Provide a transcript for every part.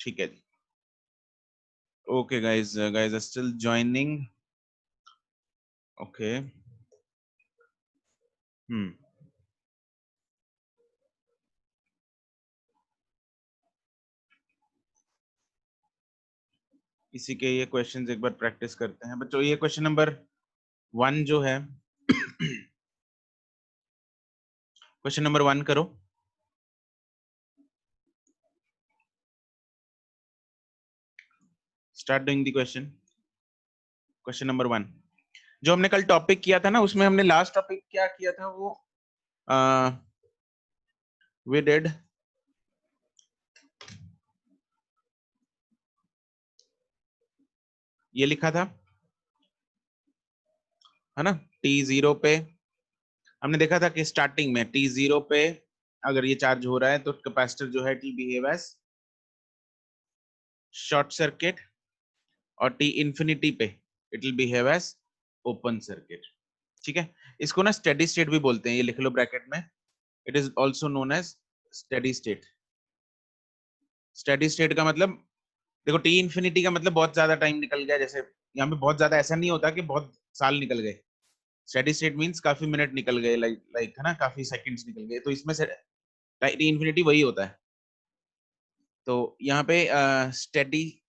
ठीक है जी। Okay guys, guys are still joining. Okay. इसी के ये क्वेश्चंस एक बार प्रैक्टिस करते हैं बच्चों। ये क्वेश्चन नंबर 1 जो है क्वेश्चन नंबर 1 करो। Start doing the question. Question number 1 जो हमने कल टॉपिक किया था ना, उसमें हमने लास्ट टॉपिक क्या किया था, वो वी डिड ये लिखा था, है ना। T0 पे हमने देखा था कि स्टार्टिंग में T0 पे अगर ये चार्ज हो रहा है तो कैपेसिटर जो है it will behave as short circuit, और T इंफिनिटी पे it will behave as open circuit. ठीक है, इसको ना स्टेडी स्टेट भी बोलते हैं, ये लिख लो ब्रैकेट में। It is also known as steady state. Steady state का मतलब, देखो T इंफिनिटी का मतलब बहुत ज्यादा टाइम निकल गया, जैसे यहाँ पे बहुत ज्यादा ऐसा नहीं होता कि बहुत साल निकल गए। स्टेडी स्टेट मींस काफी मिनट निकल गए, लाइक है ना, काफी सेकंड्स निकल गए, तो इसमें से T इंफिनिटी वही होता है। तो यहाँ पे स्टेडी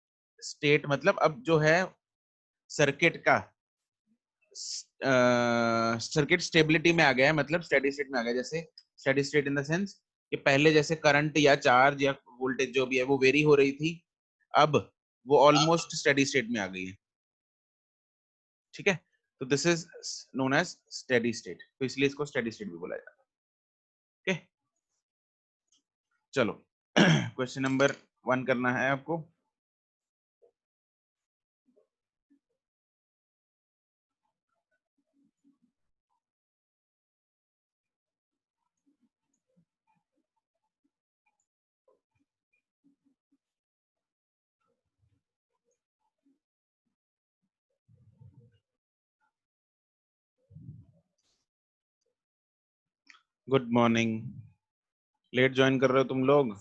स्टेट मतलब अब जो है सर्किट का सर्किट स्टेबिलिटी में आ गया है, मतलब स्टेडी स्टेट में आ गया। जैसे steady state in the sense कि पहले जैसे करंट या चार्ज या वोल्टेज जो भी है वो वेरी हो रही थी, अब वो ऑलमोस्ट स्टेडी स्टेट में आ गई है। ठीक है, तो this is known as steady state, तो इसलिए इसको स्टेडी स्टेट भी बोला जाता है। ओके, चलो क्वेश्चन नंबर 1 करना है आपको। Good morning. लेट ज्वाइन कर रहे हो तुम लोग।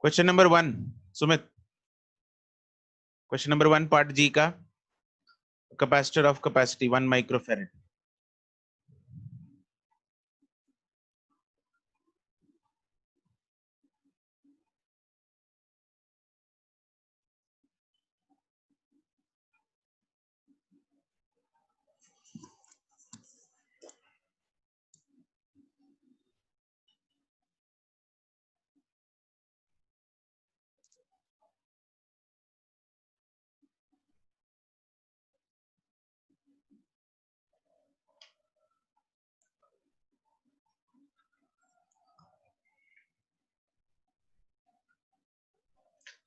Question number 1 Sumit, question number 1 part G का, कैपेसिटर ऑफ कैपेसिटी 1 माइक्रोफैराड।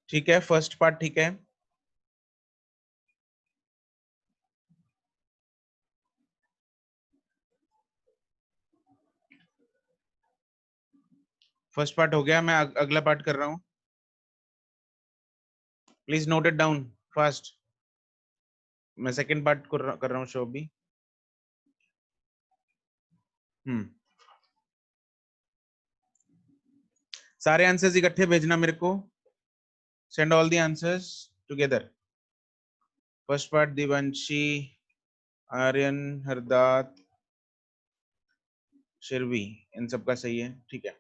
ठीक है, फर्स्ट पार्ट ठीक है। फर्स्ट पार्ट हो गया, मैं अगला पार्ट कर रहा हूँ। Please note it down fast. मैं सेकंड पार्ट कर रहा हूँ शो भी। हम्म, सारे आंसर्स इकट्ठे भेजना मेरे को। Send all the answers together. First part Divanshi, Aryan, Hardat, Shirvi, इन सब का सही है। ठीक है,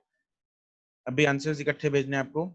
अभी आंसर्स इकट्ठे भेजने हैं आपको।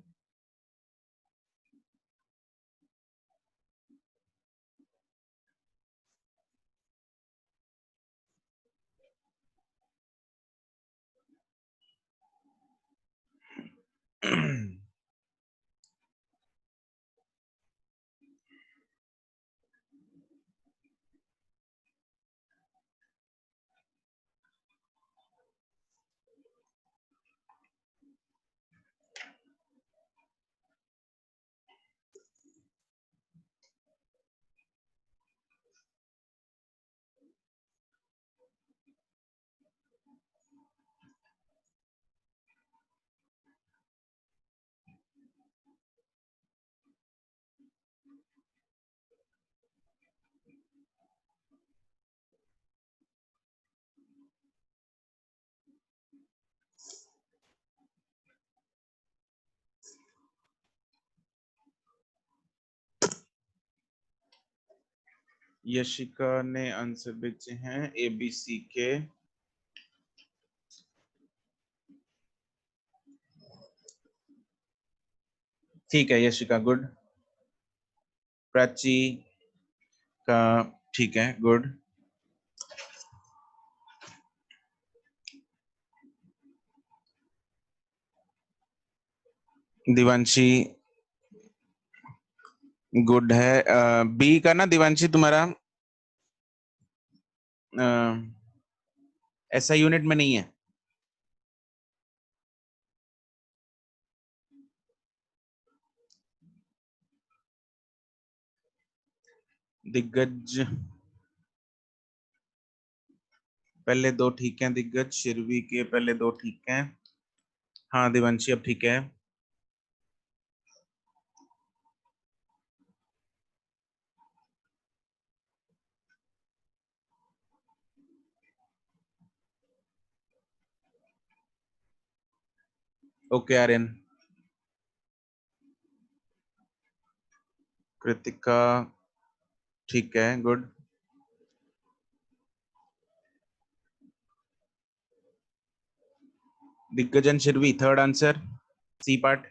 यशिका ने आंसर भेजे हैं ए बी सी के। ठीक है यशिका, गुड। प्राची का ठीक है, गुड। दिवांशी गुड है। बी का ना दिवांशी तुम्हारा ऐसा यूनिट में नहीं है। दिग्गज पहले दो ठीक हैं, दिग्गज शिरवी के पहले दो ठीक हैं। हाँ दिवांशी अब ठीक है। ओके आर्यन। कृतिका ठीक है, गुड। दिग्गजन Shirvi third answer, C part.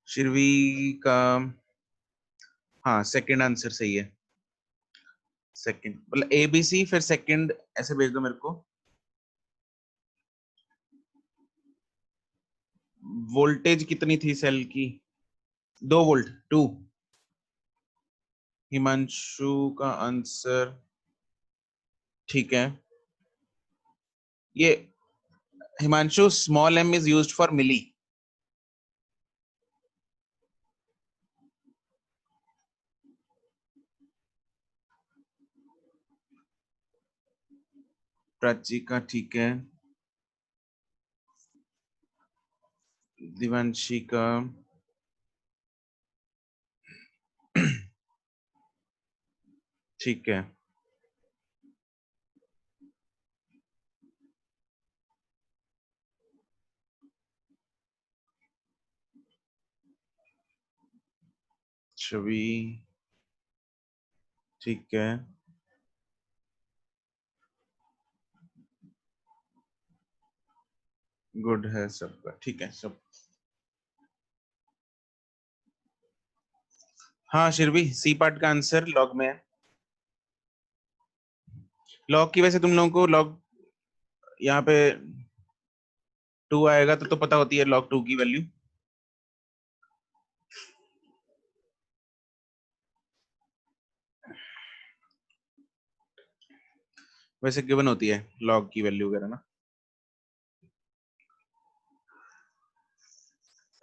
Shirvi का हाँ सेकंड आंसर सही है। सेकंड मतलब ए बी सी फिर सेकंड ऐसे भेज दो मेरे को। वोल्टेज कितनी थी सेल की? 2 वोल्ट, 2। हिमांशु का आंसर ठीक है। ये Himanshu small M is used for milli. Prachi का ठीक है। दिवांशी का ठीक है। छवि ठीक है, गुड है सबका, ठीक है सब। हाँ शिरवी सी पार्ट का आंसर लॉग में है। लॉग की वजह से तुम लोगों को लॉग यहाँ पे 2 आएगा तो पता होती है लॉग 2 की वैल्यू। वैसे गिवन होती है लॉग की वैल्यू वगैरह ना।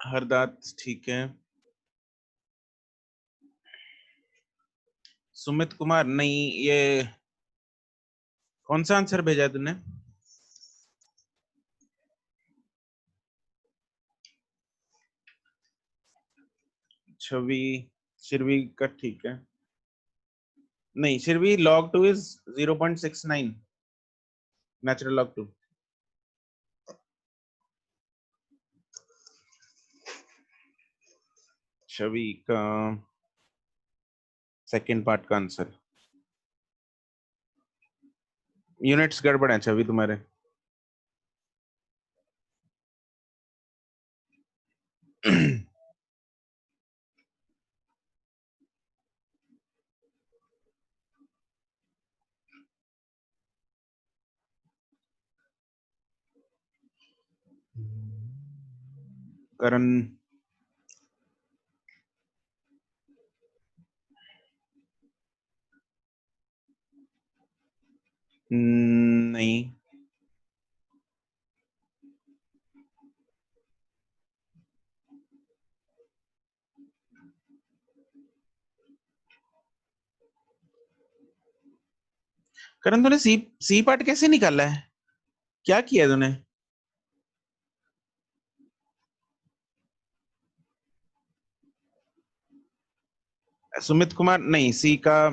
हरदात ठीक है। सुमित कुमार नहीं, ये कौन सा आंसर भेजा है तूने? छवि शिरवी का ठीक है। नहीं शिरवी लॉग 2 इज 0.69, नेचुरल लॉग 2। छवि का सेकंड पार्ट का आंसर। यूनिट्स गड़बड़ है छवि तुम्हारे। करण नहीं। करण तूने सी सी पार्ट कैसे निकाला है? क्या किया तूने? सुमित कुमार नहीं, सी का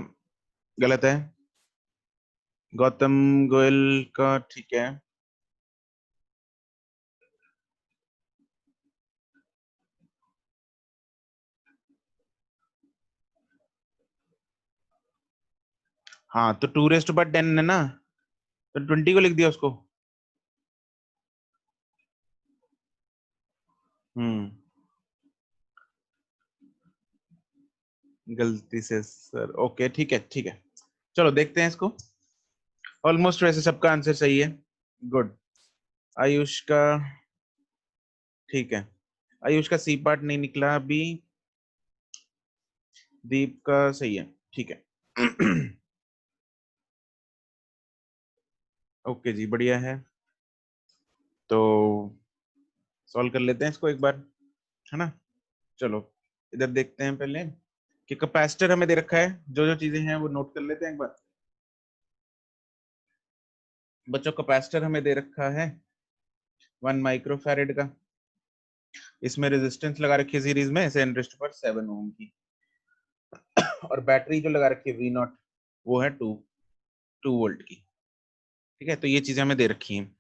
गलत है। गौतम गोयल का ठीक है। हाँ तो 2 रेस्ट बाय 10 है ना, तो 20 को लिख दिया उसको। हम्म, गलती से सर, ओके ठीक है ठीक है। चलो देखते हैं इसको। ऑलमोस्ट वैसे सबका आंसर सही है। गुड। आयुष का ठीक है। आयुष का सी पार्ट नहीं निकला अभी। दीप का सही है, ठीक है। ओके जी, बढ़िया है। तो सॉल्व कर लेते हैं इसको एक बार, है ना। चलो इधर देखते हैं पहले कि कैपेसिटर हमें दे रखा है, जो जो चीजें हैं वो नोट कर लेते हैं एक बार। बच्चों कैपेसिटर हमें दे रखा है 1 माइक्रोफैरेड का। इसमें रेजिस्टेंस लगा रखी है सीरीज में 10⁻⁷ ओम की। और बैटरी जो लगा रखी है V0, वो है 2 वोल्ट की। ठीक है, तो ये चीजें हमें दे रखी हैं।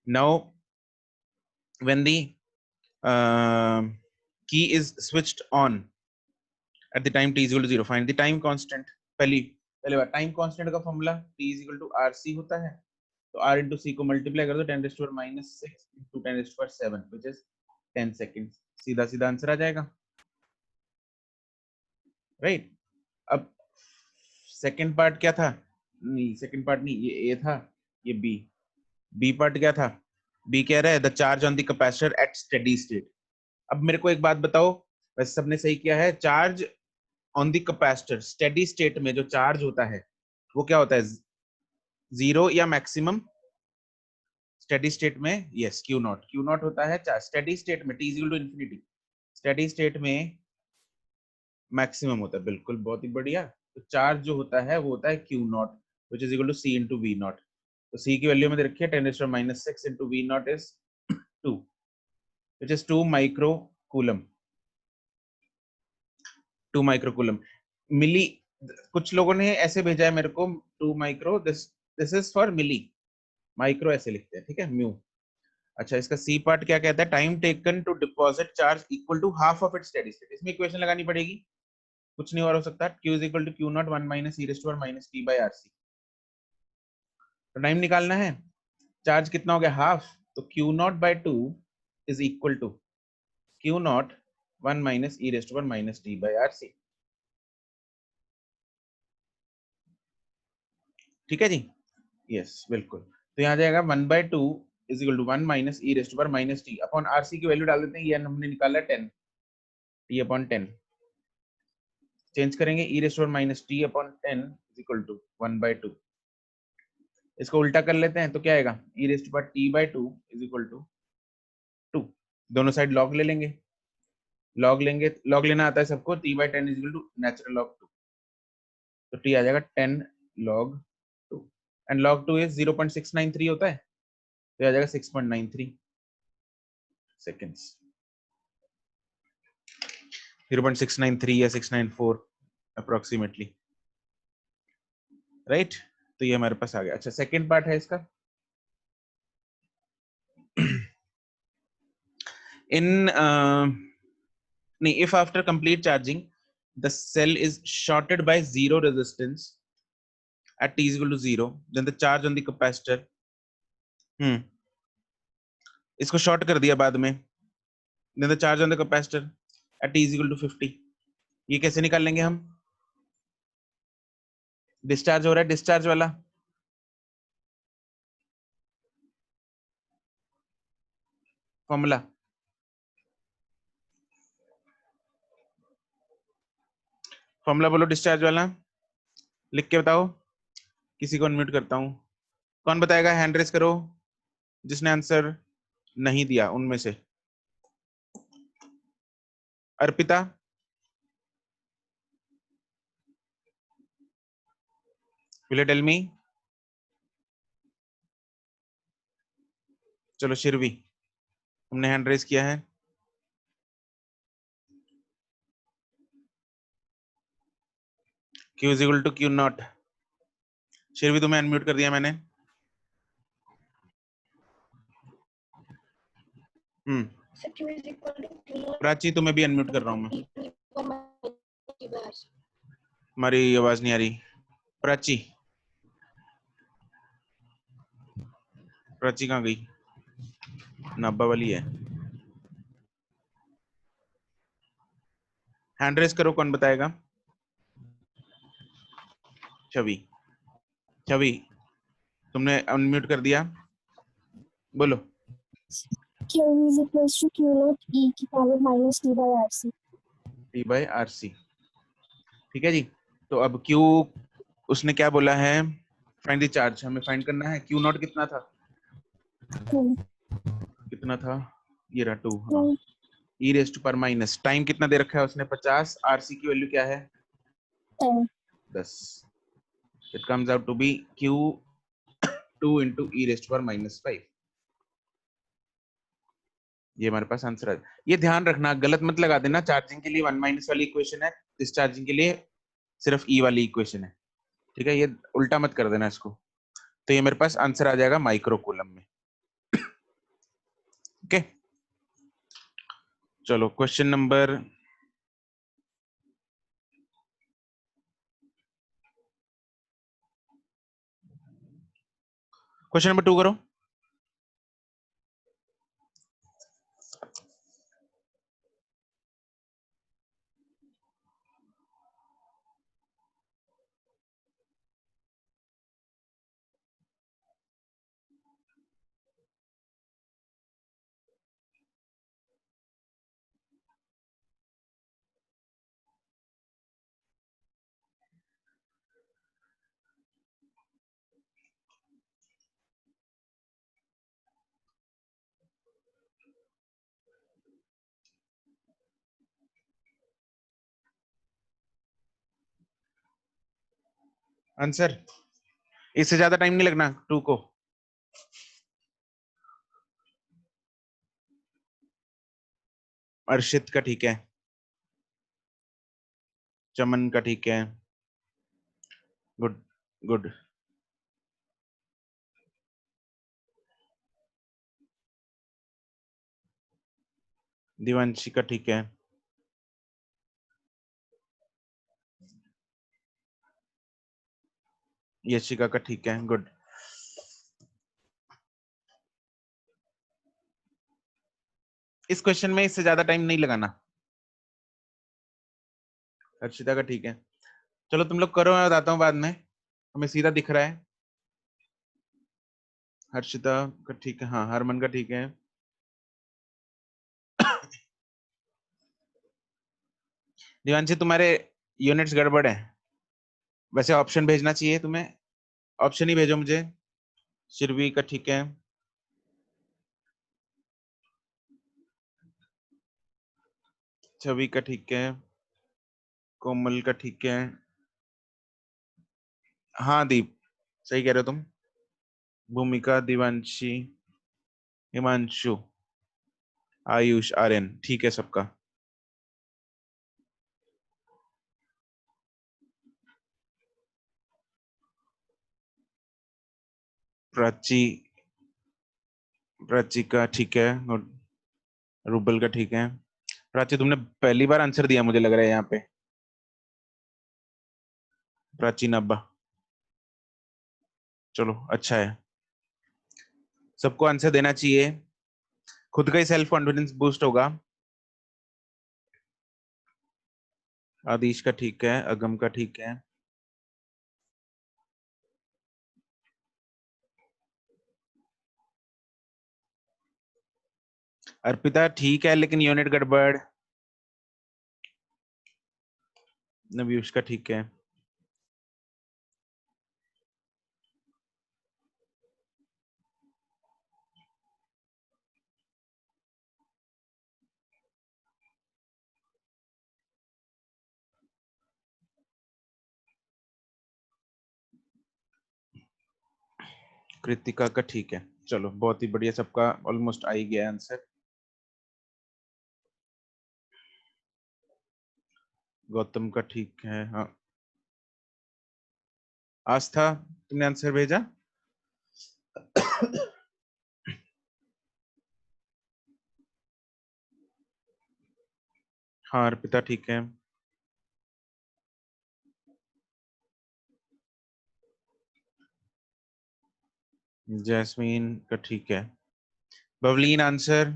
Now when the key is switched on at the time t is equal to 0, find the time constant। पहली पहले बार टाइम कांस्टेंट का formula t is equal to RC होता है। तो R into C को मल्टीप्लाई कर दो 10⁻⁻⁶ into 10⁻⁷, which is 10 seconds। सीधा सीधा आंसर आ जाएगा, राइट। अब सेकंड पार्ट क्या था? नहीं सेकंड पार्ट नहीं, ये ए था, ये बी। बी पार्ट क्या था? बी कह रहा है the charge on the capacitor eight steady state. अब मेरे को एक बात बताओ, वैसे सबने सही किया है। Charge on the capacitor steady state में जो चार्ज होता है वो क्या होता है? 0 या मैक्सिमम? स्टेडी स्टेट में यस Q0, Q0 होता है चार्ज स्टेडी स्टेट में, t equal to infinity. Steady state में मैक्सिमम होता है, बिल्कुल, बहुत ही बढ़िया। तो चार्ज जो होता है वो होता है Q0, which is equal to C into V0। तो C की वैल्यू में दे रखी है 10⁻⁶ into V0 is 2, which is 2 micro coulomb. 2 micro coulomb मिली। कुछ लोगों ने ऐसे भेजा है मेरे को 2 micro, this this is for milli. Micro ऐसे लिखते हैं, ठीक है, म्यू। अच्छा, इसका सी पार्ट क्या कहता है? Time taken to deposit charge equal to half of its steady state. इसमें इक्वेशन लगानी पड़ेगी, कुछ नहीं और हो सकता। Q is equal to Q0 1 minus e raise to power minus t by RC। तो टाइम निकालना है, चार्ज कितना हो गया? हाफ। तो Q0/2 is equal to Q0 1 minus e raise to power minus t by RC। ठीक है जी, yes बिल्कुल। तो यहाँ जाएगा 1/2 is equal to 1 minus e raise to power minus t upon RC की वैल्यू डाल देते हैं। ये हमने निकाला 10, टी अपॉन 10। चेंज करेंगे, e raise to power minus t upon 10 is equal to 1/2। इसको उल्टा कर लेते हैं तो क्या आएगा? E raise to power t by 2 is equal to 2। दोनों साइड लॉग ले लेंगे, लॉग लेंगे, लॉग लेना आता है सबको। t/10 is equal to natural log 2। तो t आ जाएगा 10 log 2, एंड log 2 इज 0.693 होता है, तो आ जाएगा 6.93 सेकेंड्स। 0.693 या 694 अप्रोक्सीमेटली, राइट। तो ये हमारे पास आ गया। अच्छा, सेकेंड पार्ट है इसका। इन नहीं, if after complete charging the cell is shorted by zero resistance at t is equal to 0, then the charge on the capacitor, इसको शॉर्ट कर दिया बाद में, then the charge on the capacitor at t is equal to 50। ये कैसे निकाल लेंगे हम? डिस्चार्ज हो रहा है, डिस्चार्ज वाला फॉर्मूला। फॉर्मूला बोलो डिस्चार्ज वाला, लिख के बताओ। किसी को अनम्यूट करता हूँ। कौन बताएगा? हैंड रेस करो जिसने आंसर नहीं दिया उनमें से। Arpita, will you tell me? चलो शिरवी, हमने हैंड रेस किया है। Q is equal to Q0 शिरवी तुम्हें अनम्यूट कर दिया मैंने। प्राची तुम्हें भी अनम्यूट कर रहा हूँ मैं। हमारी आवाज नहीं आ रही। प्राची, प्राची कहाँ गई? नाब्बा वाली है। हैंड रेस करो, कौन बताएगा? छवि, छवि तुमने अनम्यूट कर दिया, बोलो। Q is equals to Q naught e की power minus t by R C. T by R C, ठीक है जी। तो अब Q उसने क्या बोला है? फाइंड द चार्ज, हमें फाइंड करना है। Q नॉट कितना था? कितना था? ये रहा 2। हाँ, e raise to power minus, time कितना दे रखा है उसने? 50। आरसी की वैल्यू क्या है? 10। It comes out to be Q2 into e raise to power minus 5। ये हमारे पास आंसर है। ये ध्यान रखना, गलत मत लगा देना। चार्जिंग के लिए 1 माइनस वाली इक्वेशन है, डिस्चार्जिंग के लिए सिर्फ ई वाली इक्वेशन है, ठीक है? ये उल्टा मत कर देना इसको। तो ये मेरे पास आंसर आ जाएगा माइक्रो कूलम में। ओके, चलो क्वेश्चन नंबर क्वेश्चन नंबर 2 करो। आंसर, इससे ज्यादा टाइम नहीं लगना 2 को। अर्शित का ठीक है, चमन का ठीक है, गुड गुड। दिवांशी का ठीक है, यशिका का ठीक है, गुड। इस क्वेश्चन में इससे ज्यादा टाइम नहीं लगाना। हर्षिता का ठीक है। चलो तुम लोग करो, मैं बताता हूँ बाद में, हमें सीधा दिख रहा है। हर्षिता का ठीक है, हाँ। हरमन का ठीक है। दिवांशी तुम्हारे यूनिट्स गड़बड़ है, वैसे ऑप्शन भेजना चाहिए तुम्हें, ऑप्शन ही भेजो मुझे। शिरवी का ठीक है, छवि का ठीक है, कोमल का ठीक है। हाँ दीप, सही कह रहे हो तुम। भूमिका, दिवांशी, हिमांशु, आयुष, आर्यन, ठीक है सबका। प्राची, प्राची का ठीक है, गुड। रूबल का ठीक है। प्राची तुमने पहली बार आंसर दिया मुझे लग रहा है यहाँ पे। प्राची नब्बा, चलो अच्छा है, सबको आंसर देना चाहिए, खुद का ही सेल्फ कॉन्फिडेंस बूस्ट होगा। आदिश का ठीक है, अगम का ठीक है, अर्पिता ठीक है लेकिन यूनिट गड़बड़। नव्यूष का ठीक है। कृतिका का ठीक है। चलो बहुत ही बढ़िया, सबका ऑलमोस्ट आ ही गया आंसर। गौतम का ठीक है, हाँ। आस्था तुमने आंसर भेजा? हाँ अर्पिता ठीक है। जैस्मीन का ठीक है। बवलीन आंसर?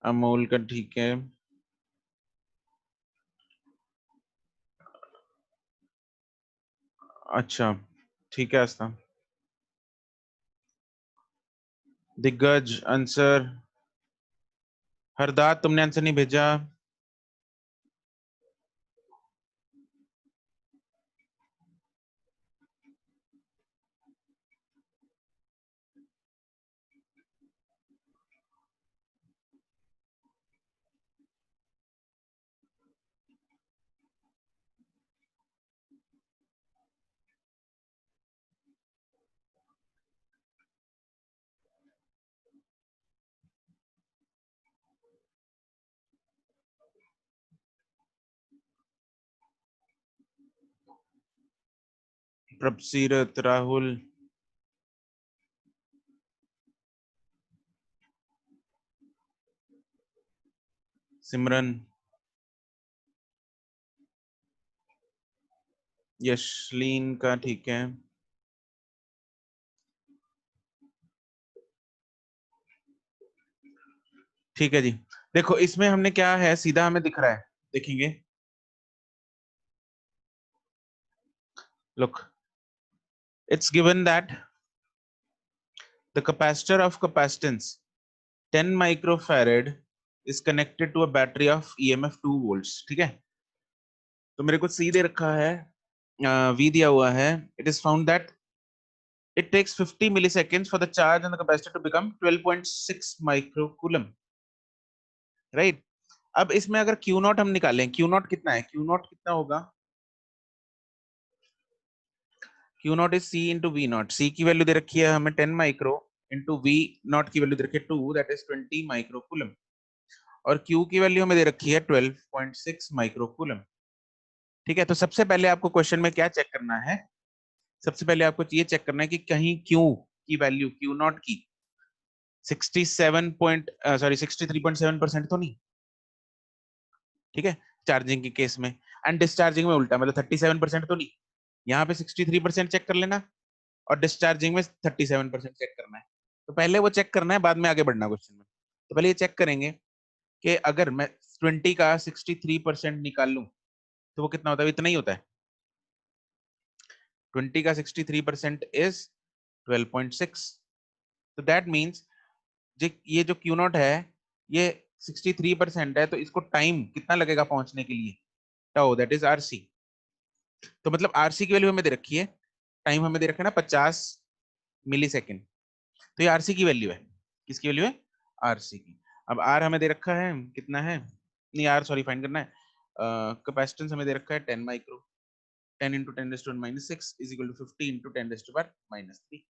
अमोल का ठीक है। अच्छा ठीक है आस्था। दिग्गज आंसर? हरदात तुमने आंसर नहीं भेजा? प्रभसीरत, राहुल, सिमरन, यशलीन का ठीक है। ठीक है जी। देखो इसमें हमने क्या है, सीधा हमें दिख रहा है, देखेंगे। Look, it's given that the capacitor of capacitance 10 microfarad is connected to a battery of EMF 2 volts. ठीक है, तो मेरे को सी दे रखा है, वी दिया हुआ है। It is found that it takes 50 milliseconds for the charge on the capacitor to become 12.6 microcoulomb. Right? अब इसमें अगर Q नॉट हम निकालें, Q नॉट कितना है? Q नॉट कितना होगा? Q naught is C into V naught. C की वैल्यू दे रखी है हमें 10 माइक्रो, इंटू वी नॉट की वैल्यू दे रखी है 2, दैट इज 20 माइक्रो कूलम, और Q की वैल्यू हमें दे रखी है 12.6 माइक्रो कूलम। ठीक है, तो सबसे पहले आपको क्वेश्चन में क्या चेक करना है? सबसे पहले आपको ये चेक करना है कि कहीं Q की वैल्यू, Q नॉट की 63.7% तो नहीं। ठीक है, चार्जिंग के केस में, एंड डिस्चार्जिंग में उल्टा, मतलब 37% तो नहीं। यहाँ पे 63% चेक कर लेना, और डिस्चार्जिंग में 37% चेक करना है। तो पहले वो चेक करना है, बाद में आगे बढ़ना क्वेश्चन में। तो पहले ये चेक करेंगे कि अगर मैं 20 का 63% निकाल लूं तो वो कितना होता है? इतना ही होता है। 20 का 63% इज 12.6। तो दैट मीन्स ये जो क्यू नॉट है ये 63% है, तो इसको टाइम कितना लगेगा पहुंचने के लिए? Tau, that is RC. तो मतलब आरसी की वैल्यू हमें दे रखी है, टाइम हमें दे रखा है ना 50 मिली सेकेंड। तो ये आरसी की वैल्यू है। किसकी वैल्यू है? आरसी की। अब आर हमें दे रखा है कितना है, नहीं आर सॉरी फाइंड करना है। कैपेसिटेंस हमें दे रखा है 10 micro, 10 into 10⁻⁻6 is equal to 50 into 10⁻⁻3।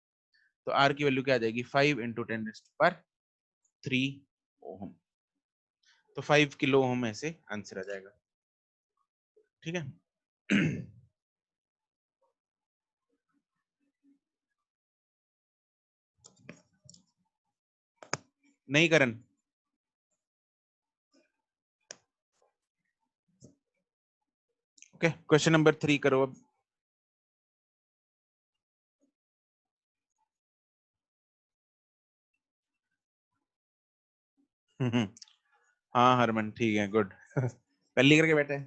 तो आर की वैल्यू क्या आ जाएगी? 5 इंटू 10⁻3 ओम। तो 5 किलो ओम ऐसे आंसर आ जाएगा। ठीक है। नहीं करण, ओके क्वेश्चन नंबर 3 करो अब। हाँ हरमन ठीक है, गुड। पहली करके बैठे।